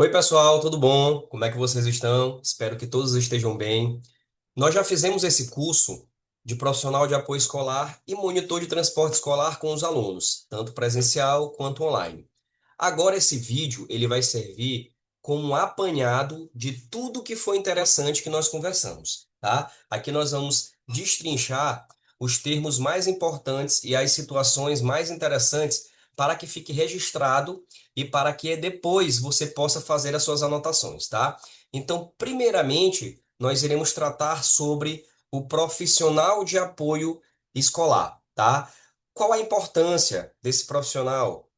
Oi, pessoal, tudo bom? Como é que vocês estão? Espero que todos estejam bem. Nós já fizemos esse curso de profissional de apoio escolar e monitor de transporte escolar com os alunos, tanto presencial quanto online. Agora esse vídeo ele vai servir como um apanhado de tudo que foi interessante que nós conversamos, tá? Aqui nós vamos destrinchar os termos mais importantes e as situações mais interessantes para que fique registrado e para que depois você possa fazer as suas anotações, tá? Então, primeiramente, nós iremos tratar sobre o profissional de apoio escolar, tá? Qual a importância desse profissional?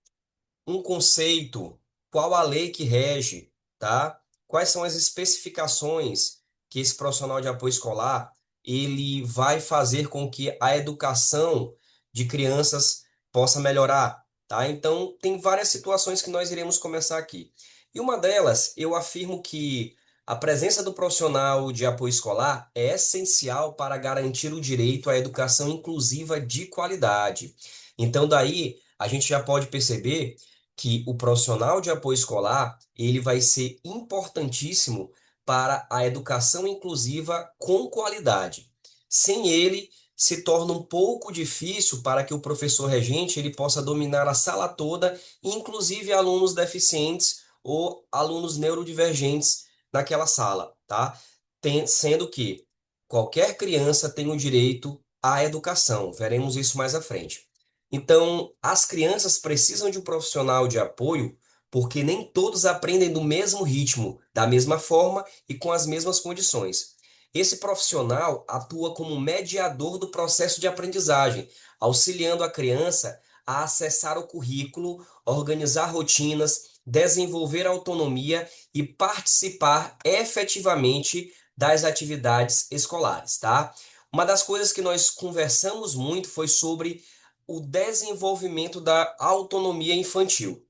Um conceito, qual a lei que rege, tá? Quais são as especificações que esse profissional de apoio escolar ele vai fazer com que a educação de crianças possa melhorar, tá? Então, tem várias situações que nós iremos começar aqui. E uma delas, eu afirmo que a presença do profissional de apoio escolar é essencial para garantir o direito à educação inclusiva de qualidade. Então, daí, a gente já pode perceber que o profissional de apoio escolar, ele vai ser importantíssimo para a educação inclusiva com qualidade. Sem ele, se torna um pouco difícil para que o professor regente ele possa dominar a sala toda, inclusive alunos deficientes ou alunos neurodivergentes naquela sala, tá? Sendo que qualquer criança tem o direito à educação. Veremos isso mais à frente. Então, as crianças precisam de um profissional de apoio porque nem todos aprendem do mesmo ritmo, da mesma forma e com as mesmas condições. Esse profissional atua como mediador do processo de aprendizagem, auxiliando a criança a acessar o currículo, organizar rotinas, desenvolver autonomia e participar efetivamente das atividades escolares, tá? Uma das coisas que nós conversamos muito foi sobre o desenvolvimento da autonomia infantil.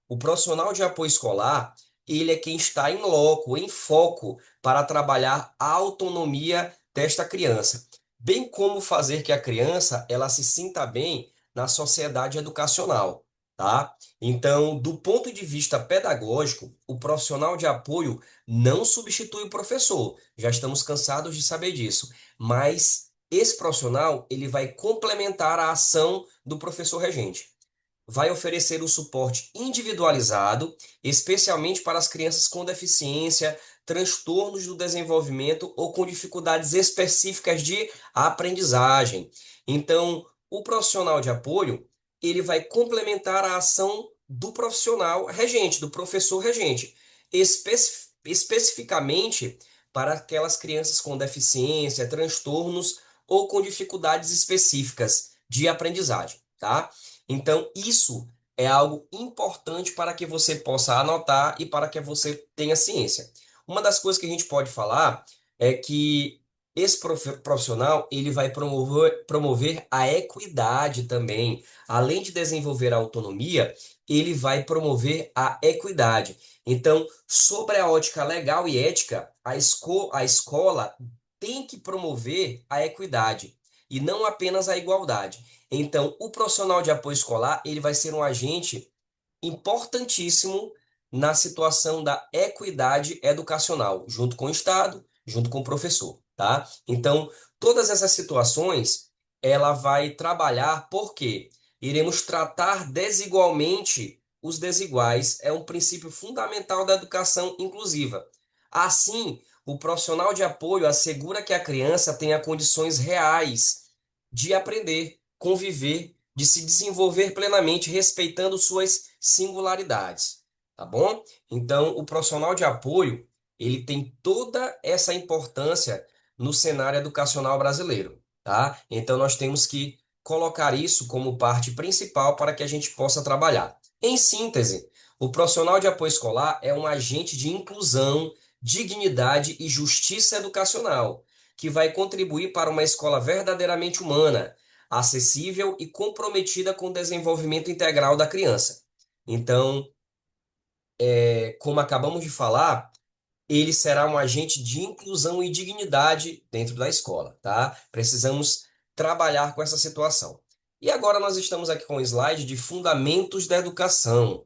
O profissional de apoio escolar, ele é quem está em loco, em foco, para trabalhar a autonomia desta criança, bem como fazer que a criança ela se sinta bem na sociedade educacional, tá? Então, do ponto de vista pedagógico, o profissional de apoio não substitui o professor. Já estamos cansados de saber disso, mas esse profissional, ele vai complementar a ação do professor regente, vai oferecer um suporte individualizado, especialmente para as crianças com deficiência, transtornos do desenvolvimento ou com dificuldades específicas de aprendizagem. Então, o profissional de apoio, ele vai complementar a ação do profissional regente, do professor regente, especificamente para aquelas crianças com deficiência, transtornos ou com dificuldades específicas de aprendizagem, tá? Então, isso é algo importante para que você possa anotar e para que você tenha ciência. Uma das coisas que a gente pode falar é que esse profissional ele vai promover a equidade também. Além de desenvolver a autonomia, ele vai promover a equidade. Então, sobre a ótica legal e ética, a escola tem que promover a equidade e não apenas a igualdade. Então, o profissional de apoio escolar, ele vai ser um agente importantíssimo na situação da equidade educacional, junto com o Estado, junto com o professor, tá? Então, todas essas situações, ela vai trabalhar porque iremos tratar desigualmente os desiguais, é um princípio fundamental da educação inclusiva. Assim, o profissional de apoio assegura que a criança tenha condições reais de aprender, conviver, de se desenvolver plenamente, respeitando suas singularidades, tá bom? Então, o profissional de apoio, ele tem toda essa importância no cenário educacional brasileiro, tá? Então, nós temos que colocar isso como parte principal para que a gente possa trabalhar. Em síntese, o profissional de apoio escolar é um agente de inclusão, dignidade e justiça educacional que vai contribuir para uma escola verdadeiramente humana, acessível e comprometida com o desenvolvimento integral da criança. Então, como acabamos de falar, ele será um agente de inclusão e dignidade dentro da escola, tá? Precisamos trabalhar com essa situação. E agora nós estamos aqui com o slide de fundamentos da educação.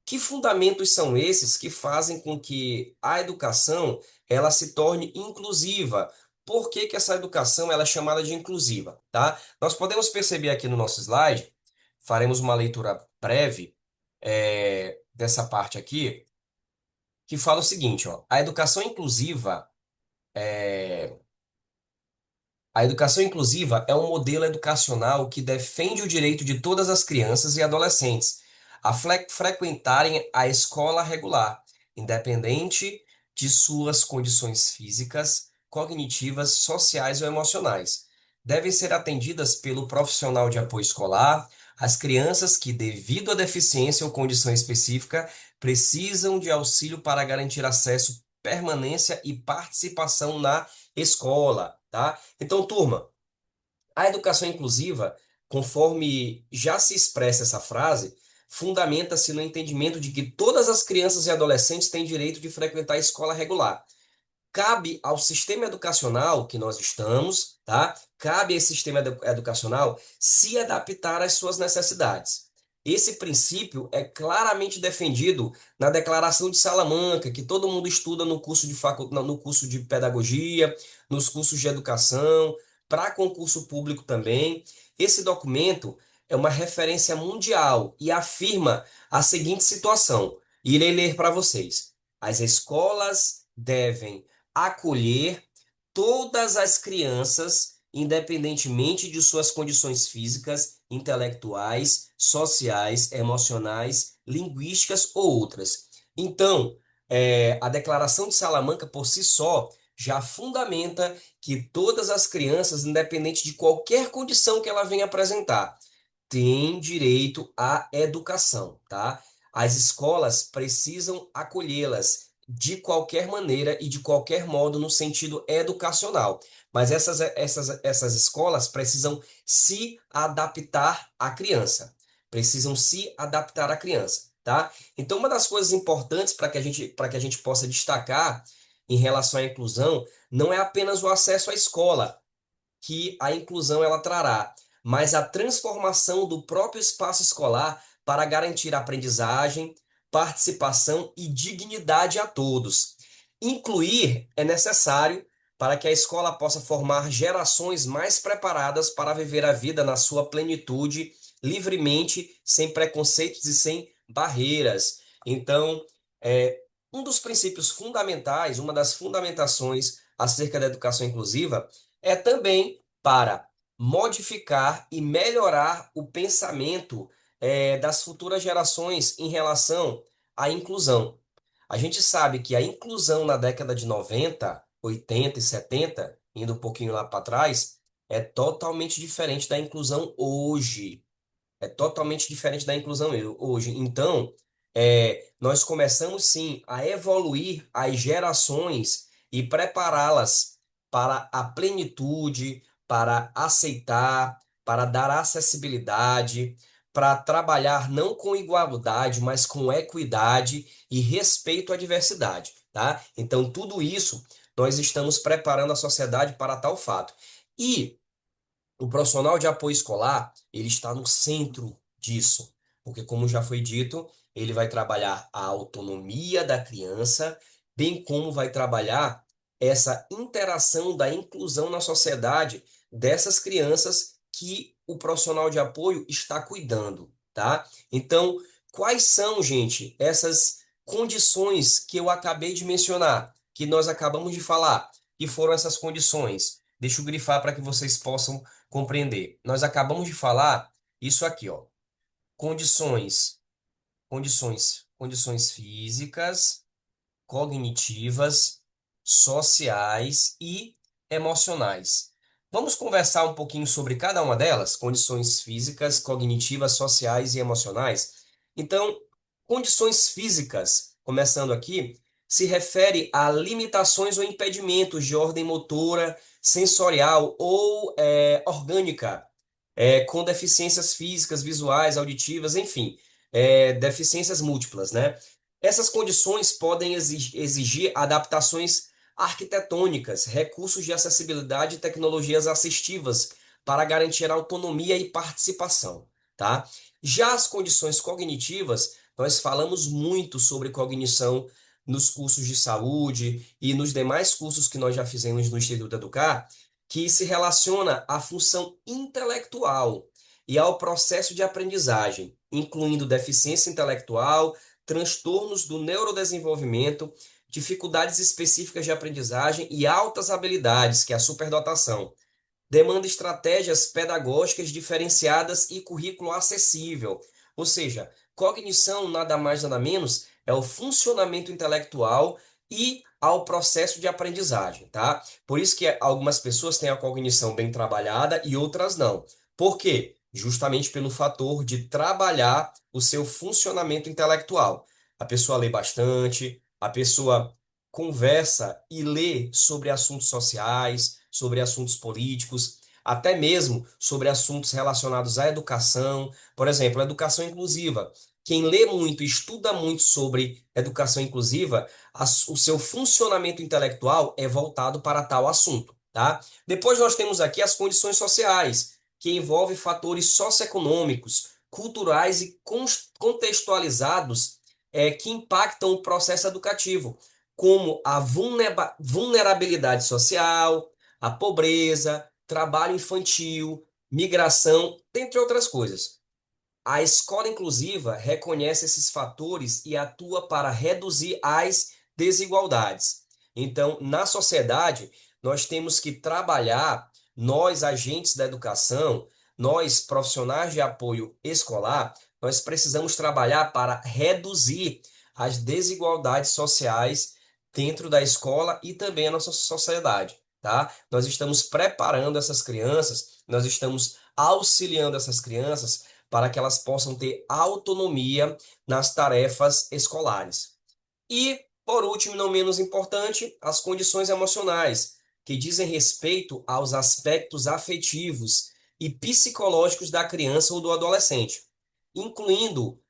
Que fundamentos são esses que fazem com que a educação ela se torne inclusiva? Por que que essa educação ela é chamada de inclusiva, tá? Nós podemos perceber aqui no nosso slide, faremos uma leitura breve dessa parte aqui, que fala o seguinte, ó, a educação inclusiva é um modelo educacional que defende o direito de todas as crianças e adolescentes a frequentarem a escola regular, independente de suas condições físicas, cognitivas, sociais ou emocionais. Devem ser atendidas pelo profissional de apoio escolar as crianças que, devido à deficiência ou condição específica, precisam de auxílio para garantir acesso, permanência e participação na escola, tá? Então, turma, a educação inclusiva, conforme já se expressa essa frase, fundamenta-se no entendimento de que todas as crianças e adolescentes têm direito de frequentar a escola regular. Cabe ao sistema educacional que nós estamos, tá? Cabe a esse sistema educacional se adaptar às suas necessidades. Esse princípio é claramente defendido na Declaração de Salamanca, que todo mundo estuda no curso de no curso de pedagogia, nos cursos de educação, para concurso público também. Esse documento é uma referência mundial e afirma a seguinte situação. Irei ler para vocês. As escolas devem acolher todas as crianças, independentemente de suas condições físicas, intelectuais, sociais, emocionais, linguísticas ou outras. Então, a Declaração de Salamanca, por si só, já fundamenta que todas as crianças, independente de qualquer condição que ela venha apresentar, têm direito à educação, tá? As escolas precisam acolhê-las de qualquer maneira e de qualquer modo no sentido educacional. Mas essas escolas precisam se adaptar à criança. Precisam se adaptar à criança, tá? Então, uma das coisas importantes para que a gente possa destacar em relação à inclusão não é apenas o acesso à escola, que a inclusão ela trará, mas a transformação do próprio espaço escolar para garantir aprendizagem, participação e dignidade a todos. Incluir é necessário para que a escola possa formar gerações mais preparadas para viver a vida na sua plenitude, livremente, sem preconceitos e sem barreiras. Então, um dos princípios fundamentais, uma das fundamentações acerca da educação inclusiva é também para modificar e melhorar o pensamento das futuras gerações em relação à inclusão. A gente sabe que a inclusão na década de 90, 80 e 70, indo um pouquinho lá para trás, é totalmente diferente da inclusão hoje. É totalmente diferente da inclusão hoje. Então, nós começamos sim a evoluir as gerações e prepará-las para a plenitude, para aceitar, para dar acessibilidade, para trabalhar não com igualdade, mas com equidade e respeito à diversidade, tá? Então, tudo isso nós estamos preparando a sociedade para tal fato. E o profissional de apoio escolar, ele está no centro disso, porque como já foi dito, ele vai trabalhar a autonomia da criança, bem como vai trabalhar essa interação da inclusão na sociedade dessas crianças que o profissional de apoio está cuidando, tá? Então, quais são, gente, essas condições que eu acabei de mencionar, que nós acabamos de falar, que foram essas condições? Deixa eu grifar para que vocês possam compreender. Nós acabamos de falar isso aqui, ó. Condições, condições físicas, cognitivas, sociais e emocionais. Vamos conversar um pouquinho sobre cada uma delas, condições físicas, cognitivas, sociais e emocionais. Então, condições físicas, começando aqui, se refere a limitações ou impedimentos de ordem motora, sensorial ou orgânica, com deficiências físicas, visuais, auditivas, enfim, deficiências múltiplas, né? Essas condições podem exigir adaptações arquitetônicas, recursos de acessibilidade e tecnologias assistivas para garantir autonomia e participação, tá? Já as condições cognitivas nós falamos muito sobre cognição nos cursos de saúde e nos demais cursos que nós já fizemos no Instituto Educar, que se relaciona à função intelectual e ao processo de aprendizagem, incluindo deficiência intelectual, transtornos do neurodesenvolvimento, dificuldades específicas de aprendizagem e altas habilidades, que é a superdotação. Demanda estratégias pedagógicas diferenciadas e currículo acessível. Ou seja, cognição nada mais nada menos é o funcionamento intelectual e ao processo de aprendizagem, tá? Por isso que algumas pessoas têm a cognição bem trabalhada e outras não. Por quê? Justamente pelo fator de trabalhar o seu funcionamento intelectual. A pessoa lê bastante, a pessoa conversa e lê sobre assuntos sociais, sobre assuntos políticos, até mesmo sobre assuntos relacionados à educação. Por exemplo, educação inclusiva. Quem lê muito e estuda muito sobre educação inclusiva, o seu funcionamento intelectual é voltado para tal assunto, tá? Depois nós temos aqui as condições sociais, que envolve fatores socioeconômicos, culturais e contextualizados que impactam o processo educativo, como a vulnerabilidade social, a pobreza, trabalho infantil, migração, dentre outras coisas. A escola inclusiva reconhece esses fatores e atua para reduzir as desigualdades. Então, na sociedade, nós temos que trabalhar, nós, agentes da educação, nós, profissionais de apoio escolar, nós precisamos trabalhar para reduzir as desigualdades sociais dentro da escola e também a nossa sociedade, tá? Nós estamos preparando essas crianças, nós estamos auxiliando essas crianças para que elas possam ter autonomia nas tarefas escolares. E, por último, não menos importante, as condições emocionais, que dizem respeito aos aspectos afetivos e psicológicos da criança ou do adolescente, incluindo,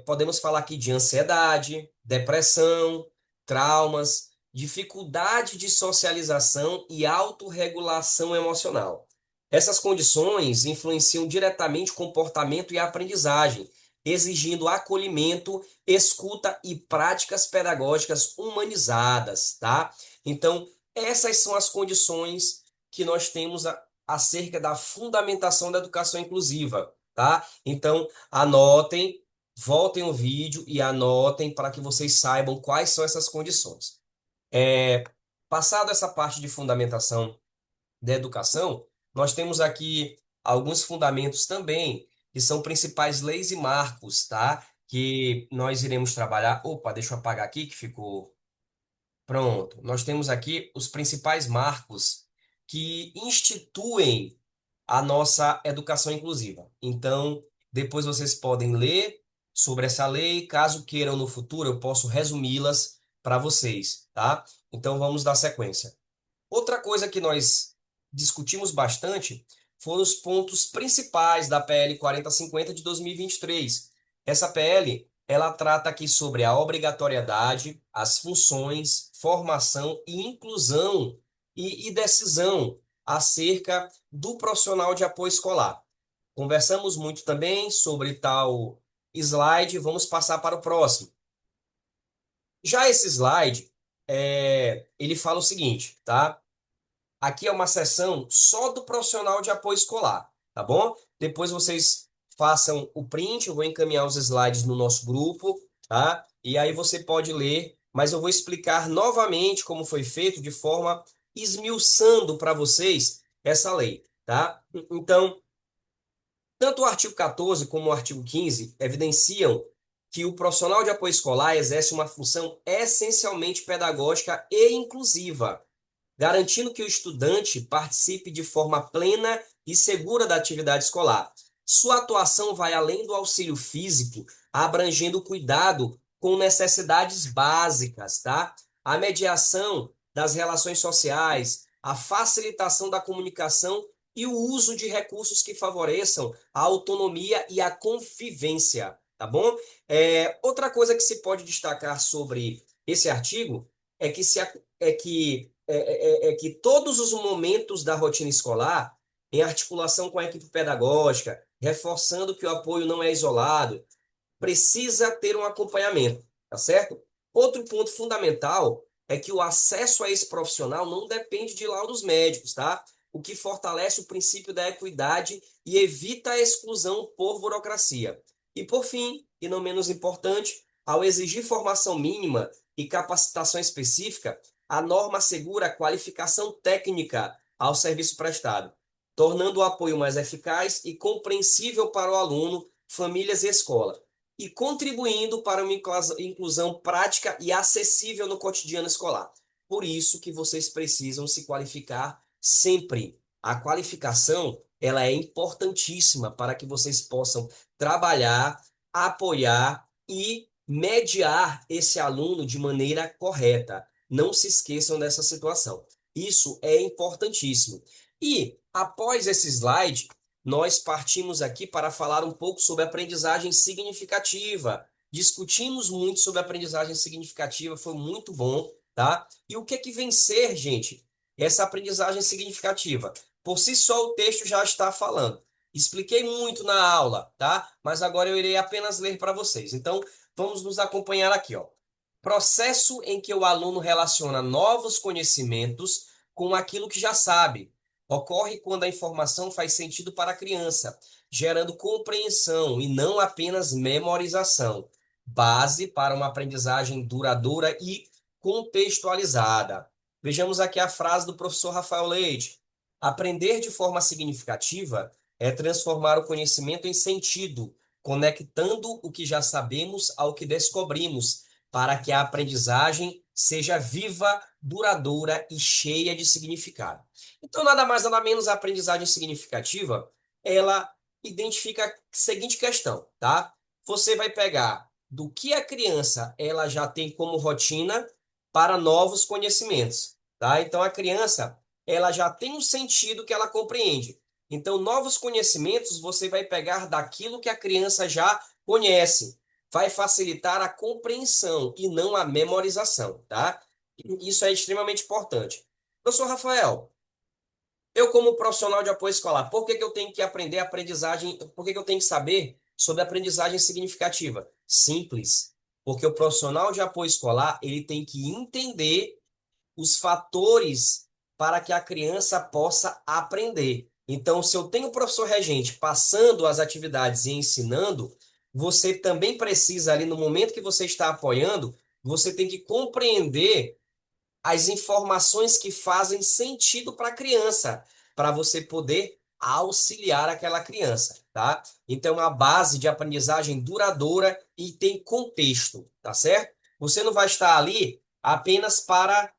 podemos falar aqui de ansiedade, depressão, traumas, dificuldade de socialização e autorregulação emocional. Essas condições influenciam diretamente o comportamento e a aprendizagem, exigindo acolhimento, escuta e práticas pedagógicas humanizadas, tá? Então, essas são as condições que nós temos acerca da fundamentação da educação inclusiva, tá? Então, anotem, voltem o vídeo e anotem para que vocês saibam quais são essas condições. É, passado essa parte de fundamentação da educação, nós temos aqui alguns fundamentos também, que são principais leis e marcos, tá? Que nós iremos trabalhar. Opa, deixa eu apagar aqui que ficou. Pronto. Nós temos aqui os principais marcos que instituem a nossa educação inclusiva. Então, depois vocês podem ler sobre essa lei. Caso queiram no futuro, eu posso resumi-las para vocês, tá? Então, vamos dar sequência. Outra coisa que nós discutimos bastante foram os pontos principais da PL 4050 de 2023. Essa PL, ela trata aqui sobre a obrigatoriedade, as funções, formação e inclusão e decisão acerca do profissional de apoio escolar. Conversamos muito também sobre tal slide, vamos passar para o próximo. Já esse slide, ele fala o seguinte, tá? Aqui é uma sessão só do profissional de apoio escolar, tá bom? Depois vocês façam o print, eu vou encaminhar os slides no nosso grupo, tá? E aí você pode ler, mas eu vou explicar novamente como foi feito de forma esmiuçando para vocês essa lei, tá? Então, tanto o artigo 14 como o artigo 15 evidenciam que o profissional de apoio escolar exerce uma função essencialmente pedagógica e inclusiva, garantindo que o estudante participe de forma plena e segura da atividade escolar. Sua atuação vai além do auxílio físico, abrangendo o cuidado com necessidades básicas, tá? A mediação das relações sociais, a facilitação da comunicação e o uso de recursos que favoreçam a autonomia e a convivência, tá bom? Outra coisa que se pode destacar sobre esse artigo é que, é que todos os momentos da rotina escolar, em articulação com a equipe pedagógica, reforçando que o apoio não é isolado, precisa ter um acompanhamento, tá certo? Outro ponto fundamental é que o acesso a esse profissional não depende de laudos médicos, tá? O que fortalece o princípio da equidade e evita a exclusão por burocracia. E por fim, e não menos importante, ao exigir formação mínima e capacitação específica, a norma assegura a qualificação técnica ao serviço prestado, tornando o apoio mais eficaz e compreensível para o aluno, famílias e escola, e contribuindo para uma inclusão prática e acessível no cotidiano escolar. Por isso que vocês precisam se qualificar sempre. A qualificação, ela é importantíssima para que vocês possam trabalhar, apoiar e mediar esse aluno de maneira correta. Não se esqueçam dessa situação. Isso é importantíssimo. E após esse slide, nós partimos aqui para falar um pouco sobre aprendizagem significativa. Discutimos muito sobre aprendizagem significativa, foi muito bom, tá? E o que é que vem ser, gente, essa aprendizagem significativa? Por si só, o texto já está falando. Expliquei muito na aula, tá? Mas agora eu irei apenas ler para vocês. Então, vamos nos acompanhar aqui, ó. Processo em que o aluno relaciona novos conhecimentos com aquilo que já sabe. Ocorre quando a informação faz sentido para a criança, gerando compreensão e não apenas memorização. Base para uma aprendizagem duradoura e contextualizada. Vejamos aqui a frase do professor Rafael Leite. Aprender de forma significativa é transformar o conhecimento em sentido, conectando o que já sabemos ao que descobrimos, para que a aprendizagem seja viva, duradoura e cheia de significado. Então, nada mais, nada menos, a aprendizagem significativa, ela identifica a seguinte questão, tá? Você vai pegar do que a criança ela já tem como rotina para novos conhecimentos, tá? Então, a criança, ela já tem um sentido que ela compreende. Então, novos conhecimentos você vai pegar daquilo que a criança já conhece. Vai facilitar a compreensão e não a memorização, tá? Isso é extremamente importante. Professor Rafael, eu, como profissional de apoio escolar, por que que eu tenho que aprender aprendizagem? Por que que eu tenho que saber sobre aprendizagem significativa? Simples. Porque o profissional de apoio escolar, ele tem que entender os fatores para que a criança possa aprender. Então, se eu tenho o professor regente passando as atividades e ensinando, você também precisa, ali no momento que você está apoiando, você tem que compreender as informações que fazem sentido para a criança, para você poder auxiliar aquela criança, tá? Então, a base de aprendizagem duradoura e tem contexto, tá certo? Você não vai estar ali apenas para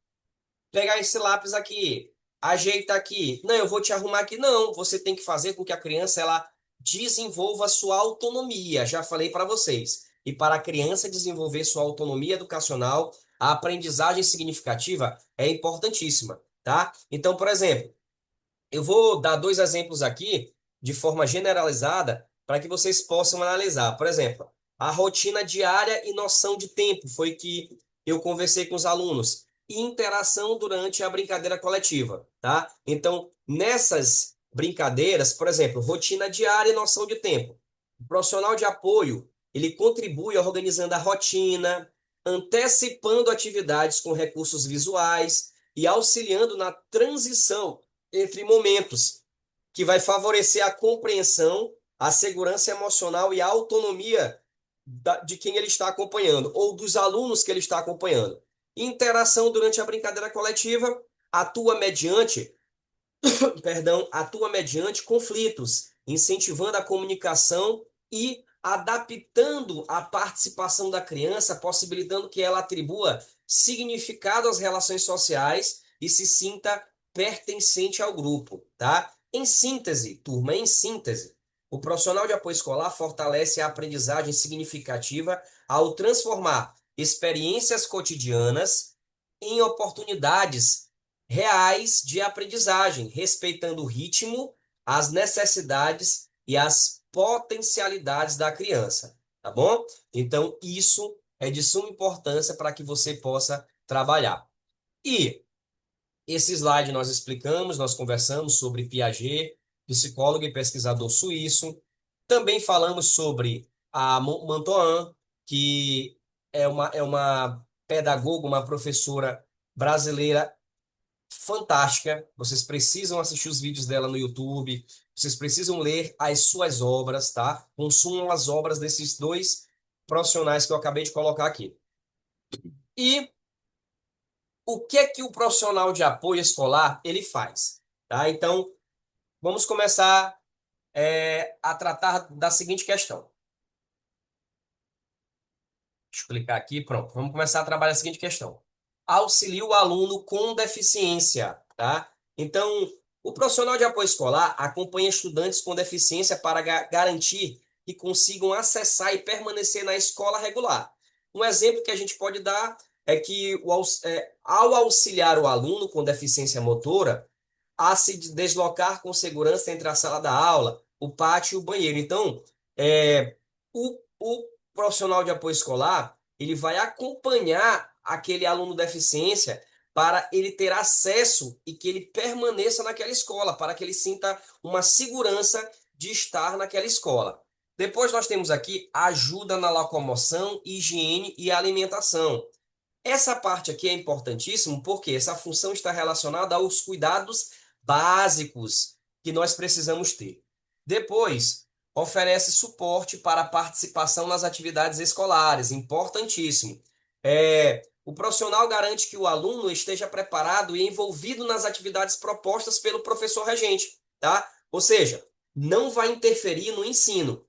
pegar esse lápis aqui, ajeita aqui. Não, eu vou te arrumar aqui. Não, você tem que fazer com que a criança ela desenvolva a sua autonomia. Já falei para vocês. E para a criança desenvolver sua autonomia educacional, a aprendizagem significativa é importantíssima, tá? Então, por exemplo, eu vou dar dois exemplos aqui de forma generalizada para que vocês possam analisar. Por exemplo, a rotina diária e noção de tempo foi que eu conversei com os alunos. E interação durante a brincadeira coletiva, tá? Então, nessas brincadeiras, por exemplo, rotina diária e noção de tempo. O profissional de apoio, ele contribui organizando a rotina, antecipando atividades com recursos visuais e auxiliando na transição entre momentos, que vai favorecer a compreensão, a segurança emocional e a autonomia de quem ele está acompanhando, ou dos alunos que ele está acompanhando. Interação durante a brincadeira coletiva atua mediante, perdão, atua mediante conflitos, incentivando a comunicação e adaptando a participação da criança, possibilitando que ela atribua significado às relações sociais e se sinta pertencente ao grupo, tá? Em síntese, turma, em síntese, o profissional de apoio escolar fortalece a aprendizagem significativa ao transformar experiências cotidianas em oportunidades reais de aprendizagem, respeitando o ritmo, as necessidades e as potencialidades da criança, tá bom? Então, isso é de suma importância para que você possa trabalhar. E esse slide nós explicamos, nós conversamos sobre Piaget, psicólogo e pesquisador suíço. Também falamos sobre a Mantoan, que é uma pedagoga, uma professora brasileira fantástica. Vocês precisam assistir os vídeos dela no YouTube. Vocês precisam ler as suas obras, tá? Consumam as obras desses dois profissionais que eu acabei de colocar aqui. E o que é que o profissional de apoio escolar ele faz, tá? Então, vamos começar a tratar da seguinte questão. Explicar aqui, pronto. Vamos começar a trabalhar a seguinte questão. Auxilia o aluno com deficiência, tá? Então, o profissional de apoio escolar acompanha estudantes com deficiência para garantir que consigam acessar e permanecer na escola regular. Um exemplo que a gente pode dar é que ao auxiliar o aluno com deficiência motora a se deslocar com segurança entre a sala da aula, o pátio e o banheiro. Então, o profissional de apoio escolar, ele vai acompanhar aquele aluno deficiência para ele ter acesso e que ele permaneça naquela escola, para que ele sinta uma segurança de estar naquela escola. Depois nós temos aqui ajuda na locomoção, higiene e alimentação. Essa parte aqui é importantíssimo porque essa função está relacionada aos cuidados básicos que nós precisamos ter. Depois, oferece suporte para a participação nas atividades escolares, importantíssimo. O profissional garante que o aluno esteja preparado e envolvido nas atividades propostas pelo professor regente, tá? Ou seja, não vai interferir no ensino.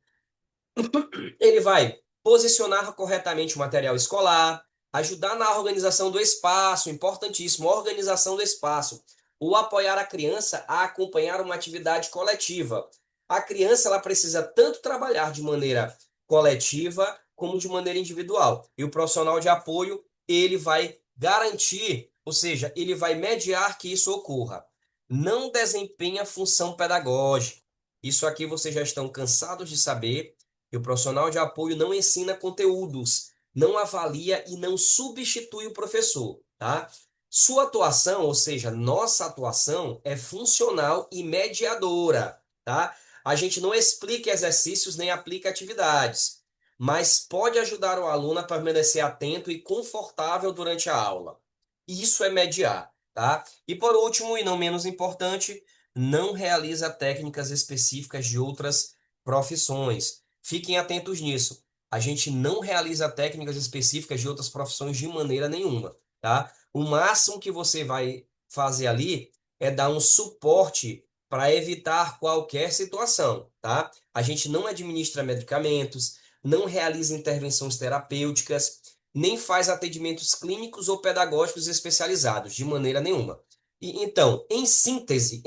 Ele vai posicionar corretamente o material escolar, ajudar na organização do espaço, importantíssimo, organização do espaço, ou apoiar a criança a acompanhar uma atividade coletiva. A criança ela precisa tanto trabalhar de maneira coletiva como de maneira individual. E o profissional de apoio, ele vai garantir, ou seja, ele vai mediar que isso ocorra. Não desempenha função pedagógica. Isso aqui vocês já estão cansados de saber que o profissional de apoio não ensina conteúdos, não avalia e não substitui o professor, tá? Sua atuação, ou seja, nossa atuação é funcional e mediadora, tá? A gente não explica exercícios nem aplica atividades, mas pode ajudar o aluno a permanecer atento e confortável durante a aula. Isso é mediar, tá? E por último, e não menos importante, não realiza técnicas específicas de outras profissões. Fiquem atentos nisso. A gente não realiza técnicas específicas de outras profissões de maneira nenhuma, tá? O máximo que você vai fazer ali é dar um suporte para evitar qualquer situação, tá? A gente não administra medicamentos, não realiza intervenções terapêuticas, nem faz atendimentos clínicos ou pedagógicos especializados, de maneira nenhuma. E então, em síntese,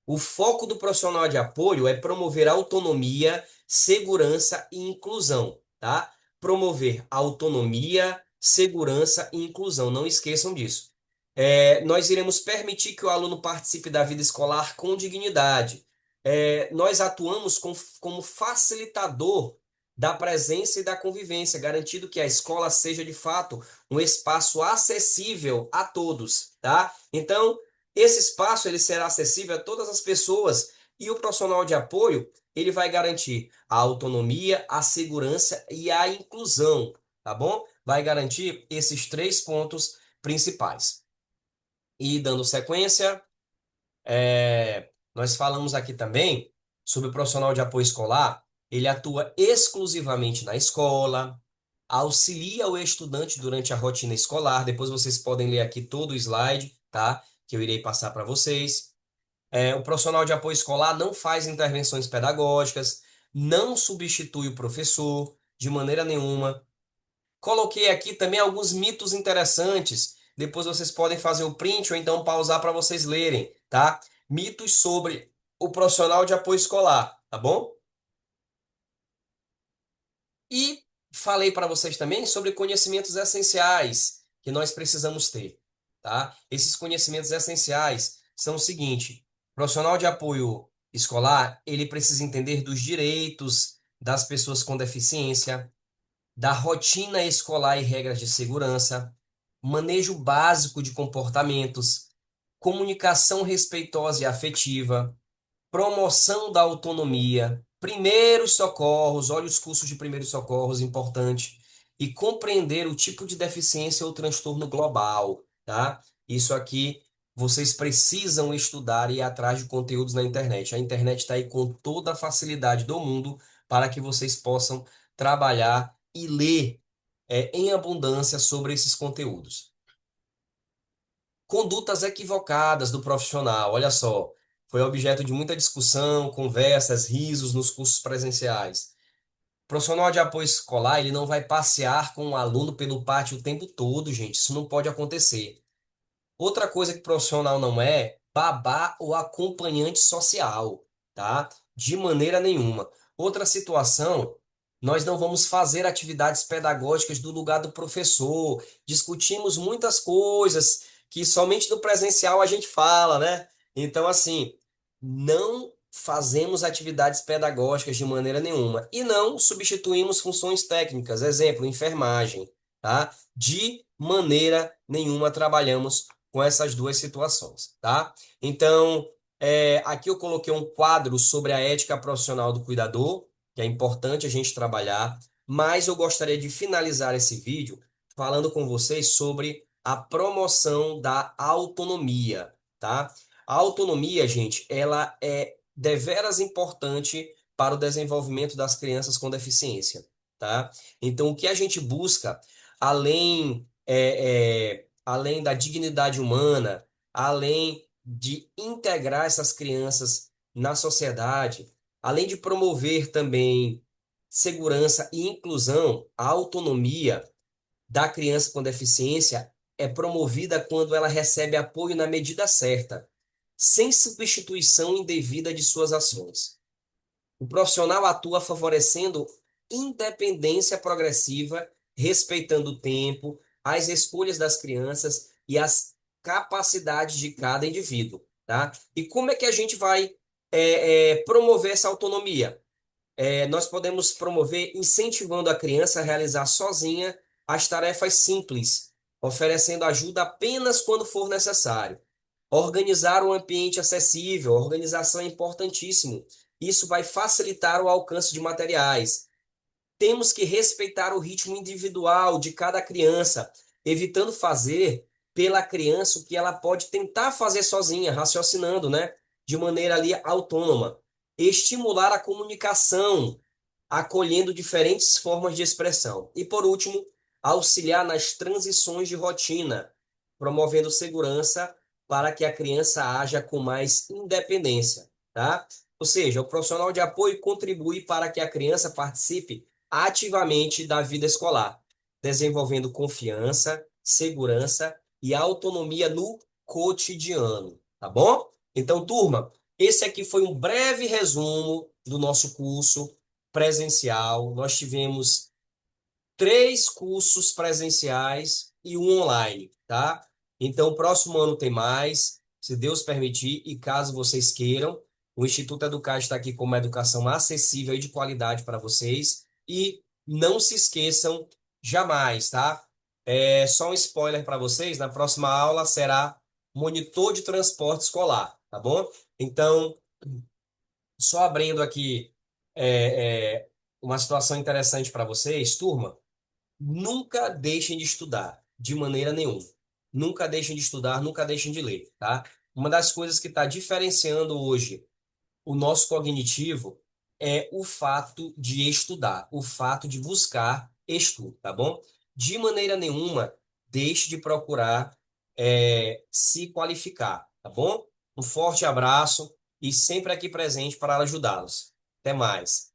o foco do profissional de apoio é promover autonomia, segurança e inclusão, tá? Promover autonomia, segurança e inclusão. Não esqueçam disso. Nós iremos permitir que o aluno participe da vida escolar com dignidade. Nós atuamos como facilitador da presença e da convivência, garantindo que a escola seja de fato um espaço acessível a todos, tá? Então, esse espaço ele será acessível a todas as pessoas e o profissional de apoio ele vai garantir a autonomia, a segurança e a inclusão, tá bom? Vai garantir esses três pontos principais. E dando sequência, nós falamos aqui também sobre o profissional de apoio escolar. Ele atua exclusivamente na escola, auxilia o estudante durante a rotina escolar. Depois vocês podem ler aqui todo o slide, tá? Que eu irei passar para vocês. O profissional de apoio escolar não faz intervenções pedagógicas, não substitui o professor de maneira nenhuma. Coloquei aqui também alguns mitos interessantes. Depois vocês podem fazer o print ou então pausar para vocês lerem, tá? Mitos sobre o profissional de apoio escolar, tá bom? E falei para vocês também sobre conhecimentos essenciais que nós precisamos ter, tá? Esses conhecimentos essenciais são o seguinte: o profissional de apoio escolar, ele precisa entender dos direitos das pessoas com deficiência, da rotina escolar e regras de segurança, manejo básico de comportamentos, comunicação respeitosa e afetiva, promoção da autonomia, Primeiros socorros, olha os cursos de primeiros socorros, importante. E compreender o tipo de deficiência ou transtorno global, tá? Isso aqui vocês precisam estudar e ir atrás de conteúdos na internet. A internet está aí com toda a facilidade do mundo para que vocês possam trabalhar e ler em abundância sobre esses conteúdos. Condutas equivocadas do profissional, olha só, foi objeto de muita discussão, conversas, risos nos cursos presenciais. O profissional de apoio escolar, ele não vai passear com o aluno pelo pátio o tempo todo, gente. Isso não pode acontecer. Outra coisa que profissional não é, babá ou acompanhante social, tá? De maneira nenhuma. Outra situação, nós não vamos fazer atividades pedagógicas do lugar do professor. Discutimos muitas coisas que somente no presencial a gente fala, né? Então, assim, não fazemos atividades pedagógicas de maneira nenhuma e não substituímos funções técnicas, exemplo, enfermagem, tá? De maneira nenhuma trabalhamos com essas duas situações, tá? Então, aqui eu coloquei um quadro sobre a ética profissional do cuidador, que é importante a gente trabalhar, mas eu gostaria de finalizar esse vídeo falando com vocês sobre a promoção da autonomia, tá? A autonomia, gente, ela é deveras importante para o desenvolvimento das crianças com deficiência, tá? Então, o que a gente busca, além da dignidade humana, além de integrar essas crianças na sociedade, além de promover também segurança e inclusão, a autonomia da criança com deficiência é promovida quando ela recebe apoio na medida certa, sem substituição indevida de suas ações. O profissional atua favorecendo independência progressiva, respeitando o tempo, as escolhas das crianças e as capacidades de cada indivíduo, tá? E como é que a gente vai promover essa autonomia? Nós podemos promover incentivando a criança a realizar sozinha as tarefas simples, oferecendo ajuda apenas quando for necessário. Organizar um ambiente acessível, organização é importantíssimo. Isso vai facilitar o alcance de materiais. Temos que respeitar o ritmo individual de cada criança, evitando fazer pela criança o que ela pode tentar fazer sozinha, raciocinando, né? De maneira ali autônoma. Estimular a comunicação, acolhendo diferentes formas de expressão. E, por último, auxiliar nas transições de rotina, promovendo segurança para que a criança haja com mais independência, tá? Ou seja, o profissional de apoio contribui para que a criança participe ativamente da vida escolar, desenvolvendo confiança, segurança e autonomia no cotidiano, tá bom? Então, turma, esse aqui foi um breve resumo do nosso curso presencial. Nós tivemos 3 cursos presenciais e um online, tá? Então, o próximo ano tem mais, se Deus permitir, e caso vocês queiram, o Instituto Educad está aqui com uma educação acessível e de qualidade para vocês. E não se esqueçam jamais, tá? Só um spoiler para vocês, na próxima aula será monitor de transporte escolar, tá bom? Então, só abrindo aqui uma situação interessante para vocês, turma. Nunca deixem de estudar, de maneira nenhuma. Nunca deixem de estudar, nunca deixem de ler, tá? Uma das coisas que está diferenciando hoje o nosso cognitivo é o fato de estudar, o fato de buscar estudo, tá bom? De maneira nenhuma, deixe de procurar se qualificar, tá bom? Um forte abraço e sempre aqui presente para ajudá-los. Até mais.